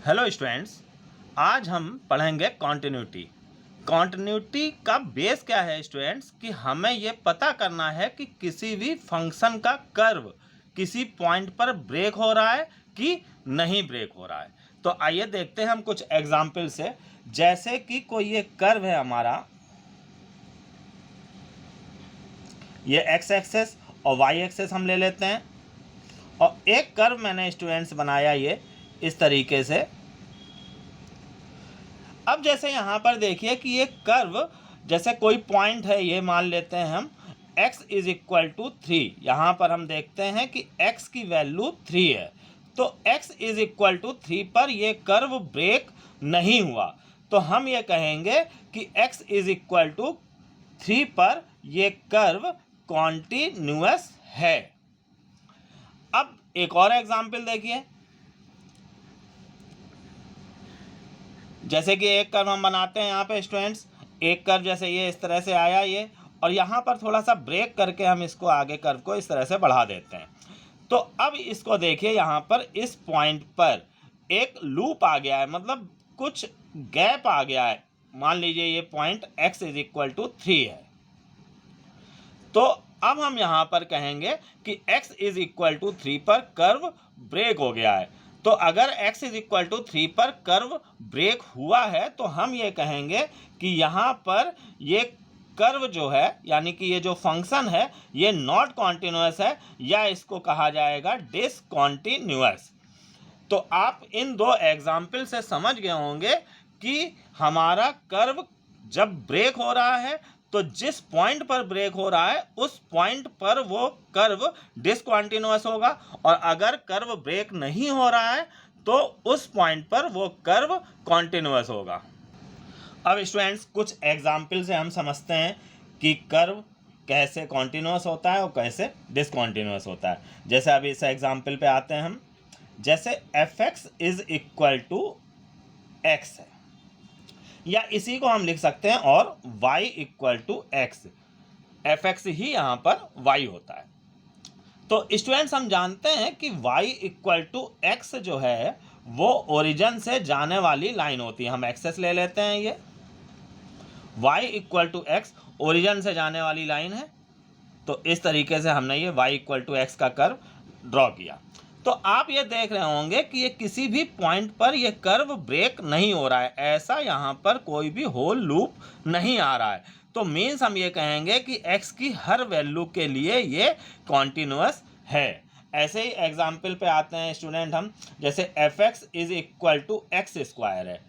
Hello students, आज हम पढ़ेंगे कॉन्टिन्यूटी। कॉन्टिन्यूटी का बेस क्या है स्टूडेंट्स कि हमें ये पता करना है कि किसी भी फंक्शन का कर्व किसी पॉइंट पर ब्रेक हो रहा है कि नहीं ब्रेक हो रहा है। तो आइए देखते हैं हम कुछ एग्जाम्पल से। जैसे कि कोई ये कर्व है हमारा, ये एक्स एक्सेस और वाई एक्सेस हम ले लेते हैं, और एक कर्व मैंने स्टूडेंट्स बनाया ये इस तरीके से। अब जैसे यहाँ पर देखिए कि ये कर्व, जैसे कोई पॉइंट है, ये मान लेते हैं हम x इज इक्वल टू 3। यहाँ पर हम देखते हैं कि x की वैल्यू 3 है, तो x इज इक्वल टू 3 पर ये कर्व ब्रेक नहीं हुआ, तो हम ये कहेंगे कि x इज इक्वल टू 3 पर ये कर्व कॉन्टिन्यूअस है। अब एक और एग्जाम्पल देखिए। जैसे कि एक कर्व हम बनाते हैं यहाँ पे स्टूडेंट्स, एक कर्व जैसे ये इस तरह से आया ये, और यहाँ पर थोड़ा सा ब्रेक करके हम इसको आगे कर्व को इस तरह से बढ़ा देते हैं। तो अब इसको देखिए, यहाँ पर इस पॉइंट पर एक लूप आ गया है, मतलब कुछ गैप आ गया है। मान लीजिए ये point x is equal to 3 है, तो अब हम यहाँ पर कहेंगे कि x इज इक्वल टू 3 पर कर्व ब्रेक हो गया है। तो अगर x इज इक्वल टू 3 पर कर्व ब्रेक हुआ है तो हम ये कहेंगे कि यहाँ पर ये कर्व जो है, यानी कि ये जो फंक्शन है, ये नॉट कॉन्टिन्यूअस है, या इसको कहा जाएगा डिसकॉन्टिन्यूअस। तो आप इन दो एग्जाम्पल से समझ गए होंगे कि हमारा कर्व जब ब्रेक हो रहा है तो जिस पॉइंट पर ब्रेक हो रहा है उस पॉइंट पर वो कर्व डिसकॉन्टिन्यूअस होगा, और अगर कर्व ब्रेक नहीं हो रहा है तो उस पॉइंट पर वो कर्व कॉन्टिन्यूअस होगा। अब स्टूडेंट्स कुछ एग्जाम्पल से हम समझते हैं कि कर्व कैसे कॉन्टिन्यूअस होता है और कैसे डिसकॉन्टिन्यूअस होता है। जैसे अभी इस एग्जाम्पल पे आते हैं हम। जैसे fx is equal to x है, या इसी को हम लिख सकते हैं और y equal to x, fx ही यहाँ पर y होता है। तो स्टूडेंट्स हम जानते हैं कि y इक्वल टू x जो है वो ओरिजिन से जाने वाली लाइन होती है। हम एक्सेस ले लेते हैं, ये y equal to x origin से जाने वाली लाइन है। तो इस तरीके से हमने ये y इक्वल टू x का कर्व ड्रॉ किया। तो आप ये देख रहे होंगे कि ये किसी भी पॉइंट पर ये कर्व ब्रेक नहीं हो रहा है, ऐसा यहाँ पर कोई भी होल लूप नहीं आ रहा है। तो मीन्स हम ये कहेंगे कि x की हर वैल्यू के लिए ये कॉन्टिन्यूअस है। ऐसे ही एग्जाम्पल पे आते हैं स्टूडेंट हम। जैसे fx is equal to x square है,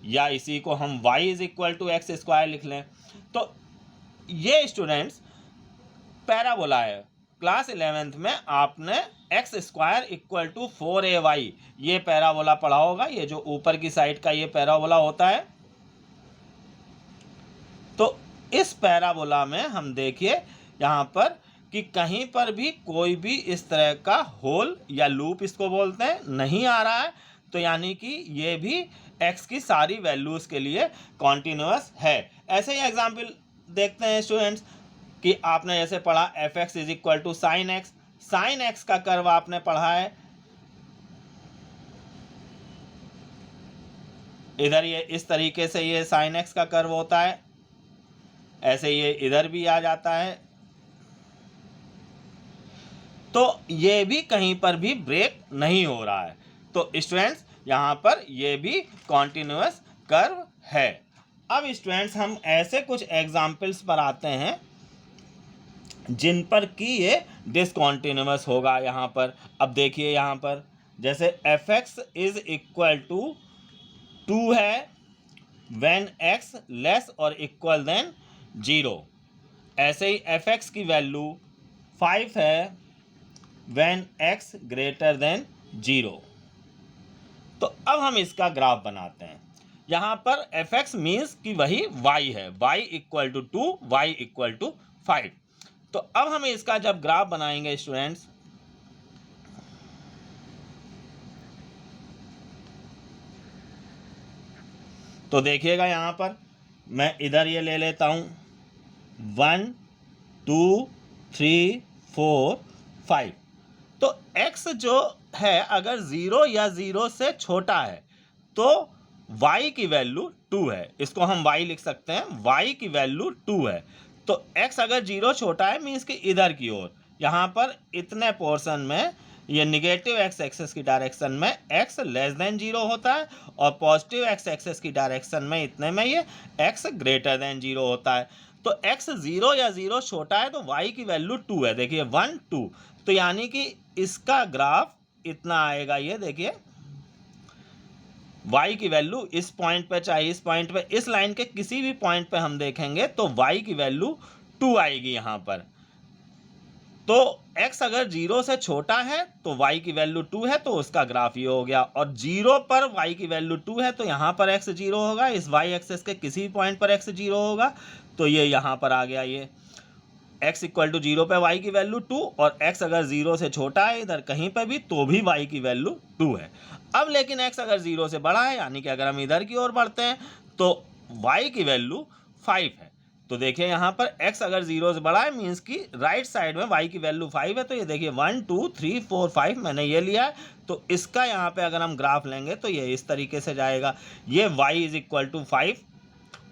या इसी को हम y is equal to x square लिख लें। तो ये स्टूडेंट्स पैराबोला है। क्लास 11th में आपने x square equal to 4ay ये पैराबोला पढ़ा होगा। ये जो ऊपर की साइड का ये पैराबोला होता है। तो इस पैराबोला में हम देखिए यहाँ पर कि कहीं पर भी कोई भी इस तरह का होल या लूप, इसको बोलते हैं, नहीं आ रहा है। तो यानी कि ये भी x की सारी वैल्यूज के लिए कॉन्टिन्यूअस है। ऐसे ही एग्जाम्पल देखते हैं स्टूडेंट्स कि आपने जैसे पढ़ा fx is equal to sine x. Sine x का कर्व आपने पढ़ा है, इधर ये इस तरीके से ये साइन एक्स का कर्व होता है, ऐसे ये इधर भी आ जाता है। तो ये भी कहीं पर भी ब्रेक नहीं हो रहा है। तो स्टूडेंट्स यहाँ पर ये भी कॉन्टिन्यूअस कर्व है। अब स्टूडेंट्स हम ऐसे कुछ एग्जाम्पल्स पर आते हैं जिन पर कि ये डिसकॉन्टिन्यूअस होगा यहाँ पर। अब देखिए यहाँ पर जैसे fx इज इक्वल टू 2 है व्हेन x लेस और इक्वल देन 0। ऐसे ही fx की वैल्यू 5 है व्हेन x ग्रेटर देन 0। तो अब हम इसका ग्राफ बनाते हैं। यहाँ पर fx मीन्स कि वही y है, y equal to 2, y equal to 5। तो अब हम इसका जब ग्राफ बनाएंगे स्टूडेंट्स, तो देखिएगा यहाँ पर मैं इधर ये ले लेता हूँ 1 2 3 4 5। तो x जो है अगर 0 या 0 से छोटा है, तो y की वैल्यू 2 है, इसको हम y लिख सकते हैं, y की वैल्यू 2 है। तो x अगर 0 छोटा है मीन्स कि इधर की ओर, यहाँ पर इतने पोर्शन में ये निगेटिव x एक्सेस की डायरेक्शन में x लेस देन 0 होता है और पॉजिटिव x एक्सेस की डायरेक्शन में इतने में ये x ग्रेटर देन 0 होता है। तो x 0 या 0 छोटा है तो y की वैल्यू 2 है, देखिए 1 2। तो यानी कि इसका ग्राफ इतना आएगा, ये देखिए y की वैल्यू इस पॉइंट पे, चाहे इस पॉइंट पे, इस लाइन के किसी भी पॉइंट पे हम देखेंगे तो y की वैल्यू 2 आएगी यहाँ पर। तो x अगर 0 से छोटा है तो y की वैल्यू 2 है, तो उसका ग्राफ ये हो गया। और 0 पर y की वैल्यू 2 है तो यहाँ पर x 0 होगा, इस y एक्सेस के किसी पॉइंट पर x 0 होगा, तो ये यहाँ पर आ गया। ये x इक्वल टू 0 पे y की वैल्यू 2 और x अगर 0 से छोटा है इधर कहीं पर भी तो भी y की वैल्यू 2 है। अब लेकिन x अगर 0 से बड़ा है, यानी कि अगर हम इधर की ओर बढ़ते हैं तो y की वैल्यू 5 है। तो देखिए यहाँ पर x अगर 0 से बड़ा है मीन्स कि राइट साइड में y की वैल्यू 5 है। तो ये देखिए 1 2 3 4 5 मैंने ये लिया है, तो इसका यहाँ पे अगर हम ग्राफ लेंगे तो ये इस तरीके से जाएगा। ये y इज इक्वल टू 5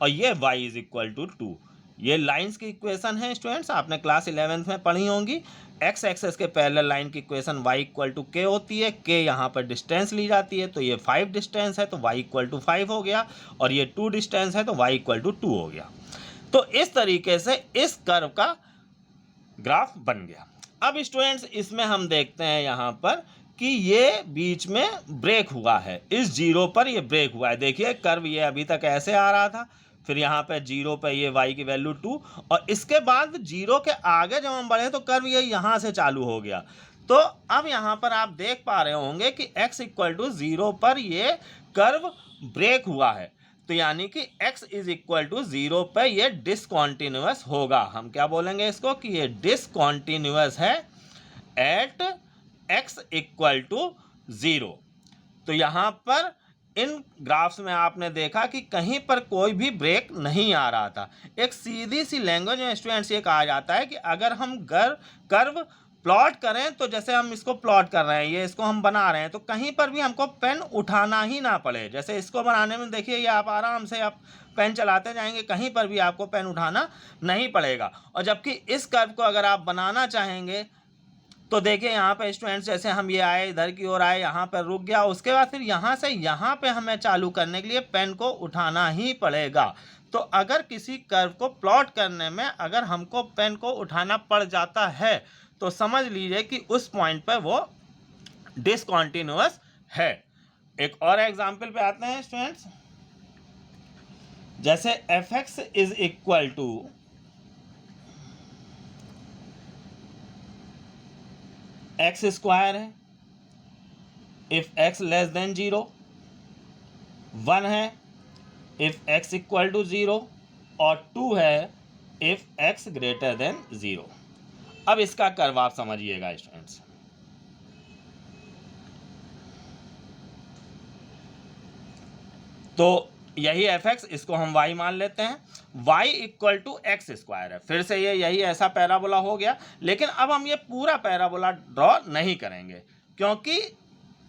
और ये y इज इक्वल टू 2। ये लाइंस की इक्वेशन है स्टूडेंट्स, आपने क्लास 11th में पढ़ी होंगी। x एक्सेस के पैरेलल लाइन की equation y equal to k होती है, k यहाँ पर डिस्टेंस ली जाती है, तो ये 5 डिस्टेंस है तो y इक्वल टू 5 हो गया, और ये 2 डिस्टेंस है तो y इक्वल टू 2 हो गया। तो इस तरीके से इस कर्व का ग्राफ बन गया। अब स्टूडेंट्स इसमें हम देखते हैं यहाँ पर कि ये बीच में ब्रेक हुआ है, इस 0 पर ये ब्रेक हुआ है। देखिए कर्व ये अभी तक ऐसे आ रहा था, फिर यहाँ पे 0 पे ये y की वैल्यू 2 और इसके बाद 0 के आगे जब हम बढ़े तो कर्व ये यहाँ से चालू हो गया। तो अब यहाँ पर आप देख पा रहे होंगे कि x इक्वल टू 0 पर ये कर्व ब्रेक हुआ है, तो यानी कि x इज इक्वल टू 0 पे ये डिसकॉन्टिन्यूअस होगा। हम क्या बोलेंगे इसको कि ये डिसकॉन्टिन्यूअस है एट x इक्वल टू 0। तो यहाँ पर इन ग्राफ्स में आपने देखा कि कहीं पर कोई भी ब्रेक नहीं आ रहा था। एक सीधी सी लैंग्वेज में स्टूडेंट्स ये कहा जाता है कि अगर हम कर्व प्लॉट करें तो जैसे हम इसको प्लॉट कर रहे हैं, ये इसको हम बना रहे हैं, तो कहीं पर भी हमको पेन उठाना ही ना पड़े। जैसे इसको बनाने में देखिए ये आप आराम से आप पेन चलाते जाएंगे, कहीं पर भी आपको पेन उठाना नहीं पड़ेगा। और जबकि इस कर्व को अगर आप बनाना चाहेंगे तो देखिए यहाँ पे स्टूडेंट्स जैसे हम ये आए, इधर की ओर आए, यहाँ पर रुक गया, उसके बाद फिर यहाँ से यहाँ पे हमें चालू करने के लिए पेन को उठाना ही पड़ेगा। तो अगर किसी कर्व को प्लॉट करने में अगर हमको पेन को उठाना पड़ जाता है तो समझ लीजिए कि उस पॉइंट पर वो डिसकॉन्टिन्यूअस है। एक और एग्जाम्पल पे आते हैं स्टूडेंट्स, जैसे fx is equal to x square है, इफ x लेस देन 0, 1 है इफ x इक्वल टू 0 और 2 है इफ x ग्रेटर देन 0। अब इसका कर्व आप समझिएगा स्टूडेंट्स। तो यही fx, इसको हम y मान लेते हैं, y equal to x square है। फिर से ये यही ऐसा पैराबोला हो गया, लेकिन अब हम ये पूरा पैराबोला ड्रॉ नहीं करेंगे क्योंकि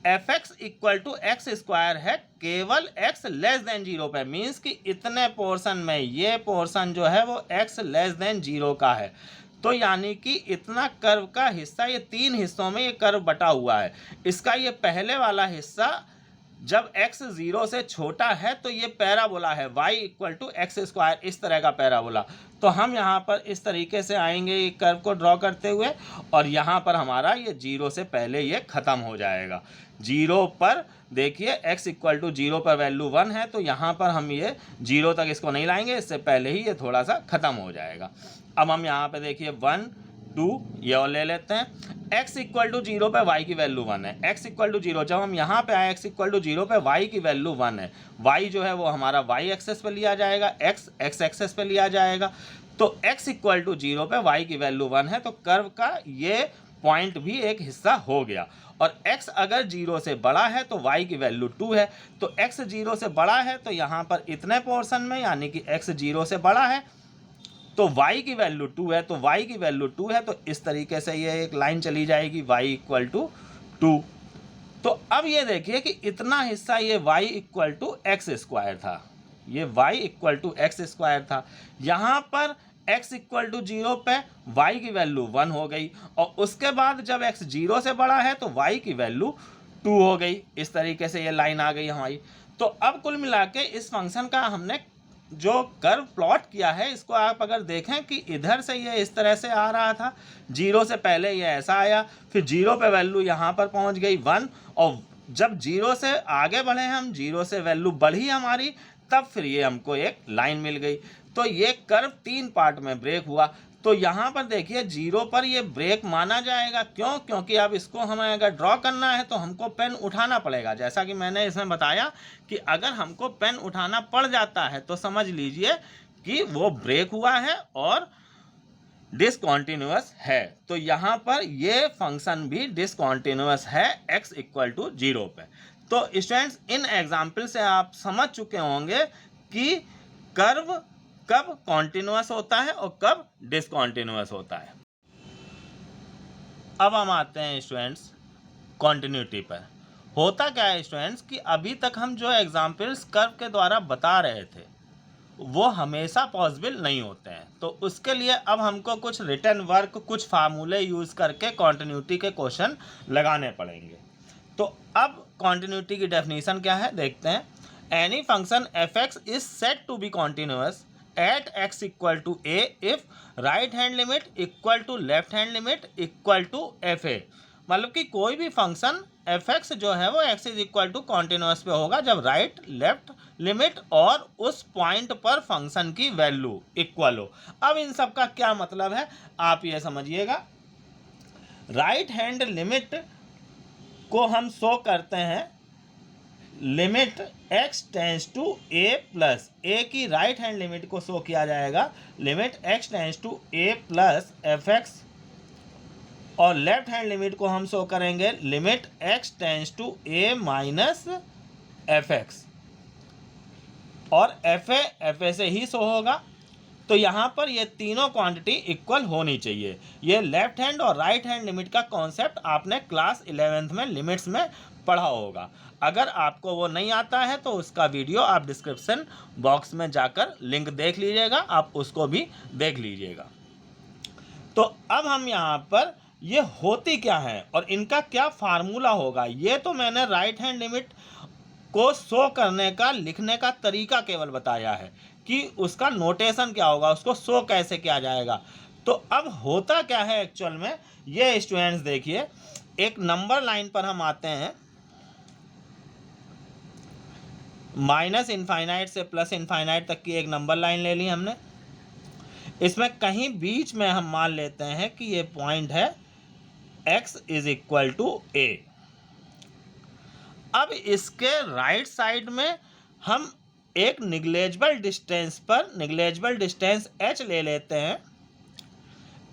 fx equal to x square है केवल x लेस देन 0 पे, मीन्स कि इतने पोर्शन में ये पोर्शन जो है वो x लेस देन 0 का है। तो यानी कि इतना कर्व का हिस्सा, ये 3 हिस्सों में ये कर्व बटा हुआ है। इसका ये पहले वाला हिस्सा जब x 0 से छोटा है तो ये पैराबोला है y equal to x square, इस तरह का पैराबोला। तो हम यहाँ पर इस तरीके से आएंगे ये कर्व को ड्रॉ करते हुए, और यहाँ पर हमारा ये 0 से पहले ये ख़त्म हो जाएगा। 0 पर देखिए x इक्वल टू 0 पर वैल्यू 1 है, तो यहाँ पर हम ये 0 तक इसको नहीं लाएंगे, इससे पहले ही ये थोड़ा सा ख़त्म हो जाएगा। अब हम यहाँ पर देखिए 1 2 ये और ले लेते हैं। x इक्वल टू 0 पे y की वैल्यू 1 है, x इक्वल टू 0, जब हम यहाँ पे आए x इक्वल टू 0 पे y की वैल्यू 1 है, y जो है वो हमारा y एक्सेस पे लिया जाएगा, x x एक्सेस पे लिया जाएगा। तो x इक्वल टू 0 पे y की वैल्यू 1 है, तो कर्व का ये पॉइंट भी एक हिस्सा हो गया। और x अगर 0 से बड़ा है तो y की वैल्यू 2 है, तो x 0 से बड़ा है तो यहाँ पर इतने पोर्शन में, यानी कि x 0 से बड़ा है तो y की वैल्यू 2 है, तो y की वैल्यू 2 है, तो इस तरीके से ये एक लाइन चली जाएगी y इक्वल टू 2। तो तो अब ये देखिए कि इतना हिस्सा ये y equal to x square था, ये y equal to x square था। यहाँ पर x इक्वल टू 0 पे y की वैल्यू 1 हो गई, और उसके बाद जब x 0 से बड़ा है तो y की वैल्यू 2 हो गई। इस तरीके से ये लाइन आ गई हमारी। तो अब कुल मिला के इस फंक्शन का हमने जो कर्व प्लॉट किया है, इसको आप अगर देखें कि इधर से ये इस तरह से आ रहा था, 0 से पहले ये ऐसा आया, फिर 0 पे वैल्यू यहाँ पर पहुँच गई 1, और जब 0 से आगे बढ़े हम, 0 से वैल्यू बढ़ी हमारी, तब फिर ये हमको एक लाइन मिल गई। तो ये कर्व 3 पार्ट में ब्रेक हुआ। तो यहाँ पर देखिए 0 पर ये ब्रेक माना जाएगा। क्यों? क्योंकि अब इसको हमें अगर ड्रॉ करना है तो हमको पेन उठाना पड़ेगा। जैसा कि मैंने इसमें बताया कि अगर हमको पेन उठाना पड़ जाता है तो समझ लीजिए कि वो ब्रेक हुआ है और डिसकॉन्टिन्यूअस है। तो यहाँ पर ये फंक्शन भी डिसकॉन्टिन्यूअस है x इक्वल टू 0 पे। तो स्टूडेंट्स, इन एग्जाम्पल से आप समझ चुके होंगे कि कर्व कब कॉन्टिन्यूअस होता है और कब डिसकॉन्टिन्यूअस होता है। अब हम आते हैं स्टूडेंट्स कॉन्टिन्यूटी पर। होता क्या है स्टूडेंट्स कि अभी तक हम जो एग्जाम्पल्स कर्व के द्वारा बता रहे थे वो हमेशा पॉसिबल नहीं होते हैं। तो उसके लिए अब हमको कुछ रिटन वर्क, कुछ फार्मूले यूज़ करके कॉन्टिन्यूटी के क्वेश्चन लगाने पड़ेंगे। तो अब कॉन्टिन्यूटी की डेफिनेशन क्या है देखते हैं। Any function f x is said to be continuous at x equal to a if right hand limit equal to left hand limit equal to f a. मतलब कि कोई भी फंक्शन एफ एक्स जो है वो x is equal to continuous पे होगा जब राइट लेफ्ट लिमिट और उस पॉइंट पर फंक्शन की वैल्यू इक्वल हो। अब इन सब का क्या मतलब है आप ये समझिएगा। राइट हैंड लिमिट को हम शो करते हैं limit x tends to a plus a की राइट हैंड लिमिट को शो किया जाएगा limit x tends to a plus f x, और लेफ्ट हैंड लिमिट को हम शो करेंगे limit x tends to a minus f x, और f a से ही शो होगा। तो यहाँ पर ये तीनों क्वांटिटी इक्वल होनी चाहिए। ये लेफ्ट हैंड और राइट हैंड लिमिट का कॉन्सेप्ट आपने क्लास 11th में लिमिट्स में पढ़ा होगा। अगर आपको वो नहीं आता है तो उसका वीडियो आप डिस्क्रिप्शन बॉक्स में जाकर लिंक देख लीजिएगा, आप उसको भी देख लीजिएगा। तो अब हम यहाँ पर ये होती क्या है और इनका क्या फार्मूला होगा, ये तो मैंने राइट हैंड लिमिट को शो करने का, लिखने का तरीका केवल बताया है कि उसका नोटेशन क्या होगा, उसको शो कैसे किया जाएगा। तो अब होता क्या है एक्चुअल में, ये स्टूडेंट्स देखिए, एक नंबर लाइन पर हम आते हैं, माइनस इनफाइनाइट से प्लस इनफाइनाइट तक की एक नंबर लाइन ले ली हमने। इसमें कहीं बीच में हम मान लेते हैं कि ये पॉइंट है x is equal to a। अब इसके राइट साइड में हम एक निग्लेजिबल डिस्टेंस पर, निग्लेजिबल डिस्टेंस h ले लेते हैं।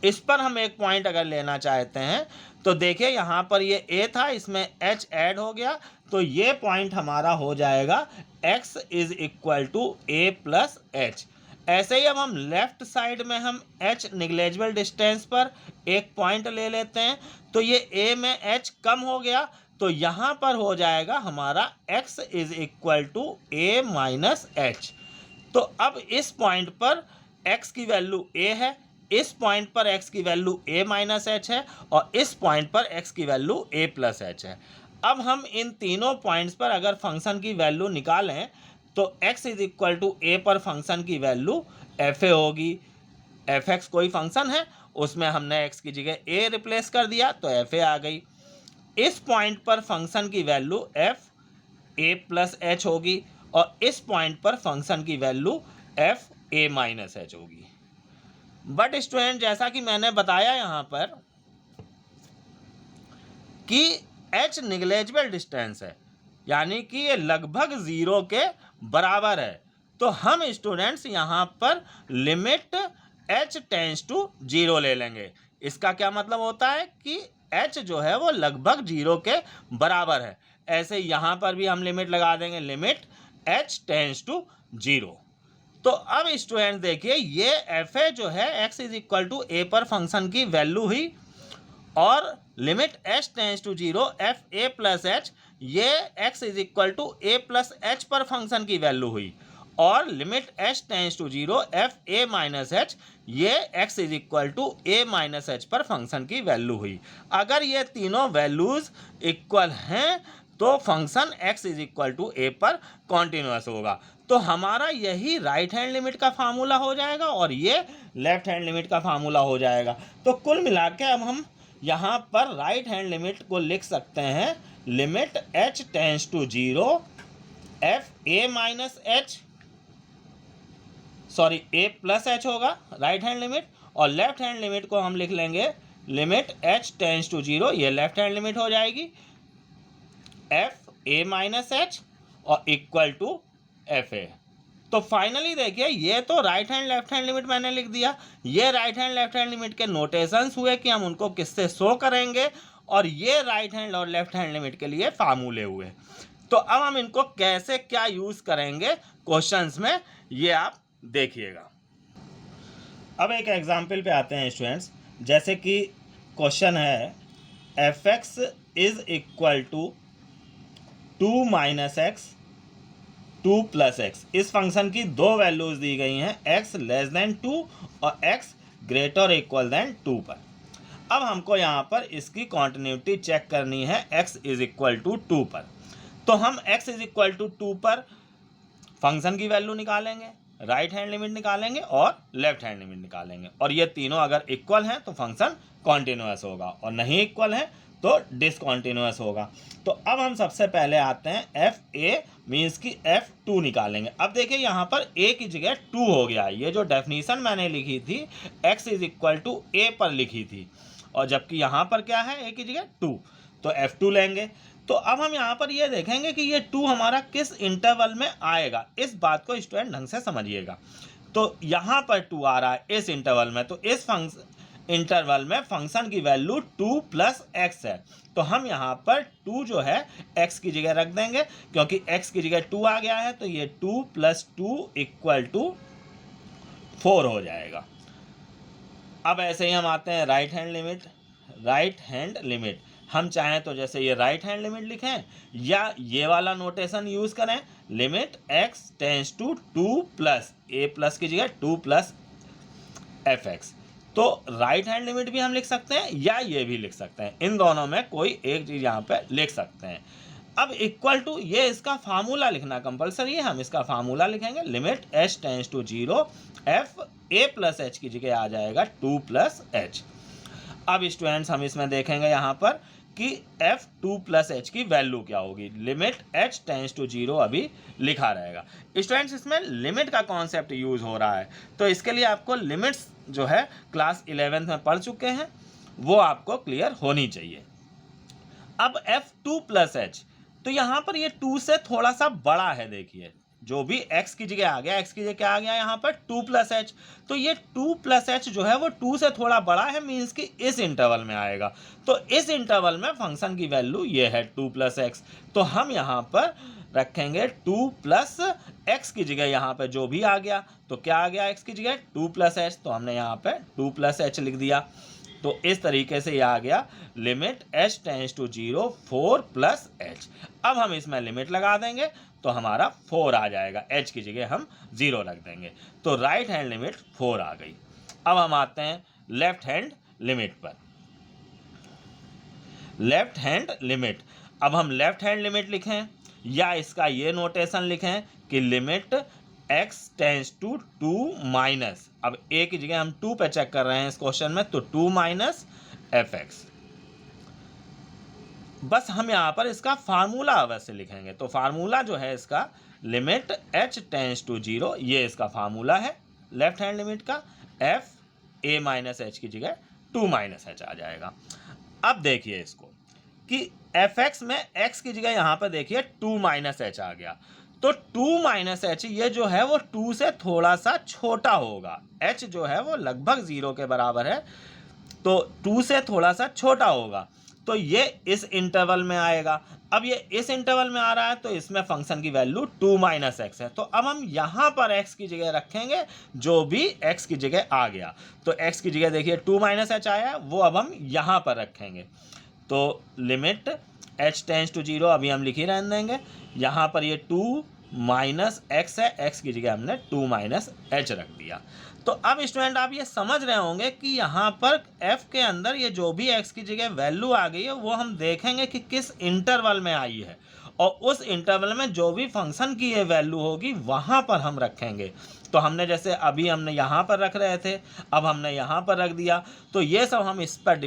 इस पर हम एक पॉइंट अगर लेना चाहते हैं तो देखिए यहाँ पर ये a था, इसमें h ऐड हो गया, तो ये पॉइंट हमारा हो जाएगा x is equal to a plus h. ऐसे ही अब हम लेफ्ट साइड में हम h निग्लेजिबल डिस्टेंस पर एक पॉइंट ले लेते हैं, तो ये a में h कम हो गया, तो यहाँ पर हो जाएगा हमारा x is equal to a minus h. तो अब इस पॉइंट पर x की वैल्यू a है, इस पॉइंट पर x की वैल्यू a माइनस एच है, और इस पॉइंट पर x की वैल्यू a प्लस एच है। अब हम इन तीनों पॉइंट्स पर अगर फंक्शन की वैल्यू निकालें तो x is equal to a पर फंक्शन की वैल्यू एफ ए होगी। एफ एक्स कोई फंक्शन है, उसमें हमने x की जगह a रिप्लेस कर दिया तो एफ ए आ गई। इस पॉइंट पर फंक्शन की value f a plus H होगी, और इस पॉइंट पर फंक्शन की value f a minus H होगी। बट स्टूडेंट, जैसा कि मैंने बताया यहाँ पर कि h निग्लेजिबल डिस्टेंस है, यानी कि ये लगभग 0 के बराबर है, तो हम स्टूडेंट्स यहाँ पर लिमिट h टेंस टू 0 ले लेंगे। इसका क्या मतलब होता है कि h जो है वो लगभग 0 के बराबर है। ऐसे यहाँ पर भी हम लिमिट लगा देंगे लिमिट h टेंस टू 0। तो अब स्टूडेंट देखिए, ये एफ ए जो है x is equal to a पर फंक्शन की वैल्यू ही और limit h tends to 0 f a plus h, ये x is equal to a plus h पर फंक्शन की वैल्यू हुई, और limit h tends to 0 f a minus h, ये x is equal to a minus h पर function की value हुई। अगर ये तीनों वैल्यूज इक्वल हैं तो function x is equal to ए पर कॉन्टिन्यूअस होगा। तो हमारा यही राइट हैंड लिमिट का फार्मूला हो जाएगा और ये लेफ्ट हैंड लिमिट का फार्मूला हो जाएगा। तो कुल मिला के अब हम यहाँ पर राइट हैंड लिमिट को लिख सकते हैं, limit h tends to 0 f a minus h, sorry a plus h होगा राइट हैंड लिमिट, और लेफ्ट हैंड लिमिट को हम लिख लेंगे लिमिट h टेंस टू 0, ये लेफ्ट हैंड लिमिट हो जाएगी, एफ ए माइनस एच और इक्वल टू एफ ए। तो फाइनली देखिए ये तो right hand left hand limit मैंने लिख दिया। ये right hand left hand limit के नोटेशंस हुए कि हम उनको किससे शो करेंगे, और ये राइट हैंड और लेफ्ट हैंड लिमिट के लिए फार्मूले हुए। तो अब हम इनको कैसे क्या यूज करेंगे क्वेश्चंस में, ये आप देखिएगा। अब एक एग्जाम्पल पे आते हैं स्टूडेंट्स, जैसे कि क्वेश्चन है f x is equal to 2 minus x 2 plus x. इस फंक्शन की दो वैल्यूज दी गई हैं, x लेस देन 2 और x ग्रेटर इक्वल देन 2 पर। अब हमको यहाँ पर इसकी कॉन्टिन्यूटी चेक करनी है x इज इक्वल टू 2 पर। तो हम x इज इक्वल टू 2 पर फंक्शन की वैल्यू निकालेंगे, राइट हैंड लिमिट निकालेंगे और लेफ्ट हैंड लिमिट निकालेंगे, और ये तीनों अगर इक्वल हैं तो फंक्शन कॉन्टिन्यूअस होगा, और नहीं इक्वल है तो डिसकॉन्टिन्यूअस होगा। तो अब हम सबसे पहले आते हैं एफ ए मीन्स की F2 निकालेंगे। अब देखिए यहाँ पर a की जगह 2 हो गया है। ये जो डेफिनेशन मैंने लिखी थी x is equal to a पर लिखी थी, और जबकि यहाँ पर क्या है, a की जगह 2, तो F2 लेंगे। तो अब हम यहाँ पर ये देखेंगे कि ये 2 हमारा किस इंटरवल में आएगा, इस बात को स्टूडेंट ढंग से समझिएगा। तो यहाँ पर 2 आ रहा है इस इंटरवल में, तो इस इंटरवल में फंक्शन की वैल्यू 2 प्लस एक्स है। तो हम यहाँ पर 2 जो है x की जगह रख देंगे, क्योंकि x की जगह 2 आ गया है, तो ये 2 प्लस 2 इक्वल टू 4 हो जाएगा। अब ऐसे ही हम आते हैं right hand limit. Right hand limit हम चाहें तो जैसे ये राइट हैंड लिमिट लिखें या ये वाला नोटेशन यूज करें, limit x tends to 2 plus a plus की जगह 2 प्लस एफ एक्स। तो राइट हैंड लिमिट भी हम लिख सकते हैं या ये भी लिख सकते हैं, इन दोनों में कोई एक चीज़ यहाँ पे लिख सकते हैं। अब इक्वल टू ये इसका फार्मूला लिखना कंपलसरी है, हम इसका फार्मूला लिखेंगे, limit h tends to 0 f a plus h की जगह आ जाएगा 2 प्लस एच। अब स्टूडेंट्स हम इसमें देखेंगे यहाँ पर कि एफ 2 प्लस एच की वैल्यू क्या होगी, लिमिट h टेंस टू 0 अभी लिखा रहेगा। स्टूडेंट्स इसमें लिमिट का कॉन्सेप्ट यूज हो रहा है, तो इसके लिए आपको लिमिट्स जो है क्लास 11th में पढ़ चुके हैं, वो आपको क्लियर होनी चाहिए। अब f2 प्लस एच, तो यहाँ पर ये 2 से थोड़ा सा बड़ा है। देखिए जो भी x की जगह आ गया, x की जगह क्या आ गया यहाँ पर 2 प्लस एच, तो ये 2 प्लस एच जो है वो 2 से थोड़ा बड़ा है, मीन्स कि इस इंटरवल में आएगा। तो इस इंटरवल में फंक्शन की वैल्यू ये है 2 प्लस एक्स। तो हम यहाँ पर रखेंगे 2 प्लस एक्स की जगह यहाँ पे जो भी आ गया, तो क्या आ गया x की जगह 2 प्लस एच, तो हमने यहाँ पे 2 प्लस एच लिख दिया। तो इस तरीके से ये आ गया limit h tends to 0 4 plus h. अब हम इसमें लिमिट लगा देंगे तो हमारा 4 आ जाएगा, h की जगह हम 0 रख देंगे, तो राइट हैंड लिमिट 4 आ गई। अब हम आते हैं लेफ्ट हैंड लिमिट पर। लेफ्ट हैंड लिमिट, अब हम लेफ्ट हैंड लिमिट लिखें या इसका ये नोटेशन लिखें कि limit x tends to 2 minus, अब a की जगह हम 2 पे चेक कर रहे हैं इस क्वेश्चन में, तो 2 माइनस एफ एक्स। बस हम यहाँ पर इसका फार्मूला अवश्य लिखेंगे, तो फार्मूला जो है इसका लिमिट h टेंस टू 0, ये इसका फार्मूला है लेफ्ट हैंड लिमिट का, f a माइनस एच की जगह 2 माइनस एच आ जाएगा। अब देखिए इसको कि एफ एक्स में x की जगह यहाँ पर देखिए 2 माइनस एच आ गया, तो 2 माइनस एच ये जो है वो 2 से थोड़ा सा छोटा होगा, h जो है वो लगभग 0 के बराबर है, तो 2 से थोड़ा सा छोटा होगा। तो ये इस इंटरवल में आएगा। अब ये इस इंटरवल में आ रहा है तो इसमें फंक्शन की वैल्यू 2 - x है। तो अब हम यहाँ पर x की जगह रखेंगे जो भी x की जगह आ गया। तो x की जगह देखिए 2 - h आया है, वो अब हम यहाँ पर रखेंगे। तो लिमिट h टेंड्स टू 0 अभी हम लिख ही रहने देंगे। यहाँ पर ये 2 - x है, x की जगह हमने 2 - h रख दिया। तो अब स्टूडेंट आप ये समझ रहे होंगे कि यहाँ पर f के अंदर ये जो भी x की जगह वैल्यू आ गई है वो हम देखेंगे कि किस इंटरवल में आई है, और उस इंटरवल में जो भी फंक्शन की ये वैल्यू होगी वहाँ पर हम रखेंगे। तो हमने जैसे अभी हमने यहाँ पर रख रहे थे, अब हमने यहाँ पर रख दिया। तो ये सब हम इस पर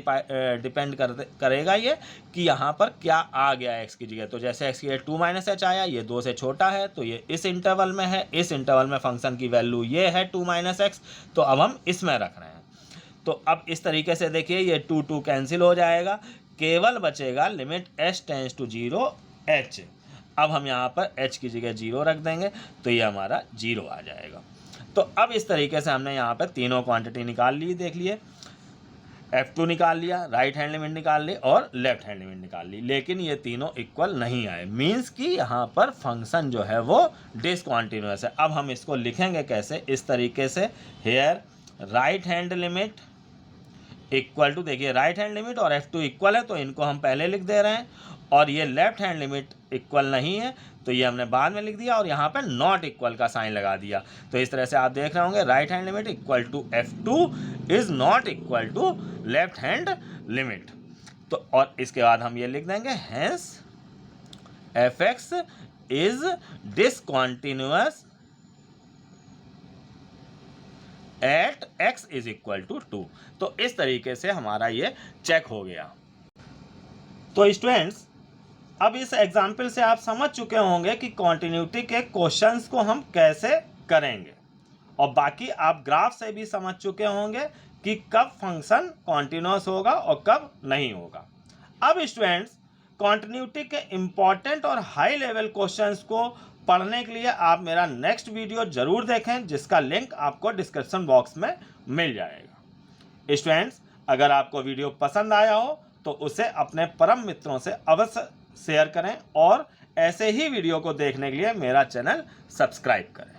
डिपेंड करेगा ये कि यहाँ पर क्या आ गया x की जगह। तो जैसे x की जगह 2 - h आया, ये 2 से छोटा है तो ये इस इंटरवल में है, इस इंटरवल में फंक्शन की वैल्यू ये है 2 - x, तो अब हम इसमें रख रहे हैं। तो अब इस तरीके से देखिए ये 2 2 कैंसिल हो जाएगा, केवल बचेगा limit h tends to 0 h। अब हम यहाँ पर h की जगह 0 रख देंगे तो ये हमारा 0 आ जाएगा। तो अब इस तरीके से हमने यहाँ पर तीनों क्वांटिटी निकाल ली, देख लिए f2 निकाल लिया, राइट हैंड लिमिट निकाल ली और लेफ्ट हैंड लिमिट निकाल ली, लेकिन ये तीनों इक्वल नहीं आए, मीन्स कि यहाँ पर फंक्शन जो है वो डिसकंटिन्यूअस है। अब हम इसको लिखेंगे कैसे, इस तरीके से here right hand limit equal to, देखिए राइट हैंड लिमिट और f2 इक्वल है तो इनको हम पहले लिख दे रहे हैं, और ये लेफ्ट हैंड लिमिट इक्वल नहीं है तो ये हमने बाद में लिख दिया, और यहाँ पे नॉट इक्वल का साइन लगा दिया। तो इस तरह से आप देख रहे होंगे right hand limit equal to f2 is not equal to left hand limit. तो और इसके बाद हम ये लिख देंगे hence fx is discontinuous at x is equal to 2। तो इस तरीके से हमारा ये चेक हो गया। तो स्टूडेंट्स अब इस एग्जाम्पल से आप समझ चुके होंगे कि कॉन्टिन्यूटी के क्वेश्चंस को हम कैसे करेंगे, और बाकी आप ग्राफ से भी समझ चुके होंगे कि कब फंक्शन कॉन्टिन्यूअस होगा और कब नहीं होगा। अब स्टूडेंट्स कॉन्टिन्यूटी के इम्पॉर्टेंट और हाई लेवल क्वेश्चंस को पढ़ने के लिए आप मेरा नेक्स्ट वीडियो जरूर देखें, जिसका लिंक आपको डिस्क्रिप्शन बॉक्स में मिल जाएगा। स्टूडेंट्स अगर आपको वीडियो पसंद आया हो तो उसे अपने परम मित्रों से अवश्य शेयर करें, और ऐसे ही वीडियो को देखने के लिए मेरा चैनल सब्सक्राइब करें।